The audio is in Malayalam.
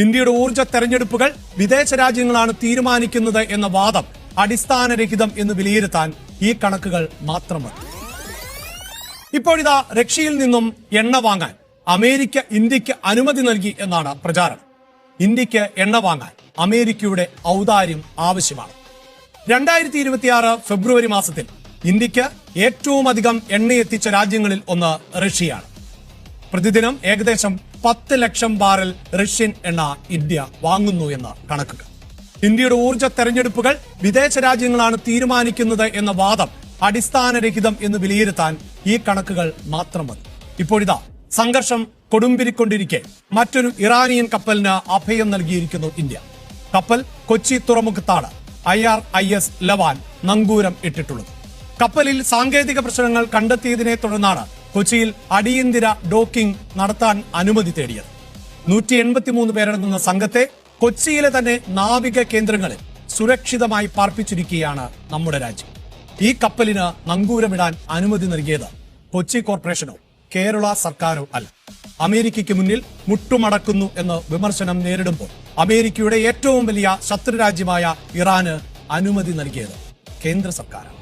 ഇന്ത്യയുടെ ഊർജ്ജ തെരഞ്ഞെടുപ്പുകൾ വിദേശ രാജ്യങ്ങളാണ് തീരുമാനിക്കുന്നത് എന്ന വാദം അടിസ്ഥാനരഹിതം എന്ന് വിലയിരുത്താൻ ഈ കണക്കുകൾ മാത്രം മതി. ഇപ്പോഴിതാ റഷ്യയിൽ നിന്നും എണ്ണ വാങ്ങാൻ അമേരിക്ക ഇന്ത്യക്ക് അനുമതി നൽകി എന്നാണ് പ്രചാരണം. ഇന്ത്യക്ക് എണ്ണ വാങ്ങാൻ അമേരിക്കയുടെ ഔദാര്യം ആവശ്യമാണ്. 2026 ഫെബ്രുവരി മാസത്തിൽ ഇന്ത്യക്ക് ഏറ്റവും അധികം എണ്ണയെത്തിച്ച രാജ്യങ്ങളിൽ ഒന്ന് റഷ്യയാണ്. പ്രതിദിനം ഏകദേശം 10 ലക്ഷം ബാരൽ റഷ്യൻ എണ്ണ ഇന്ത്യ വാങ്ങുന്നു എന്ന കണക്കുകൾ. ഇന്ത്യയുടെ ഊർജ്ജ തെരഞ്ഞെടുപ്പുകൾ വിദേശ രാജ്യങ്ങളാണ് തീരുമാനിക്കുന്നത് എന്ന വാദം അടിസ്ഥാനരഹിതം എന്ന് വിലയിരുത്താൻ ഈ കണക്കുകൾ മാത്രം മതി. ഇപ്പോഴിതാ സംഘർഷം കൊടുമ്പിരിക്കൊണ്ടിരിക്കെ മറ്റൊരു ഇറാനിയൻ കപ്പലിന് അഭയം നൽകിയിരിക്കുന്നു ഇന്ത്യ. കപ്പൽ കൊച്ചി തുറമുഖത്താണ് IRIS ലവാൻ നങ്കൂരം ഇട്ടിട്ടുള്ളത്. കപ്പലിൽ സാങ്കേതിക പ്രശ്നങ്ങൾ കണ്ടെത്തിയതിനെ തുടർന്നാണ് കൊച്ചിയിൽ അടിയന്തര ഡോക്കിംഗ് നടത്താൻ അനുമതി തേടിയത്. 183 പേരടങ്ങുന്ന സംഘത്തെ കൊച്ചിയിലെ തന്നെ നാവിക കേന്ദ്രങ്ങളിൽ സുരക്ഷിതമായി പാർപ്പിച്ചിരിക്കുകയാണ് നമ്മുടെ രാജ്യം. ഈ കപ്പലിന് നങ്കൂരമിടാൻ അനുമതി നൽകിയത് കൊച്ചി കോർപ്പറേഷനോ കേരള സർക്കാരോ അല്ല. അമേരിക്കയ്ക്ക് മുന്നിൽ മുട്ടുമടക്കുന്നു എന്ന് വിമർശനം നേരിടുമ്പോൾ അമേരിക്കയുടെ ഏറ്റവും വലിയ ശത്രുരാജ്യമായ ഇറാന് അനുമതി നൽകിയത് കേന്ദ്ര സർക്കാരാണ്.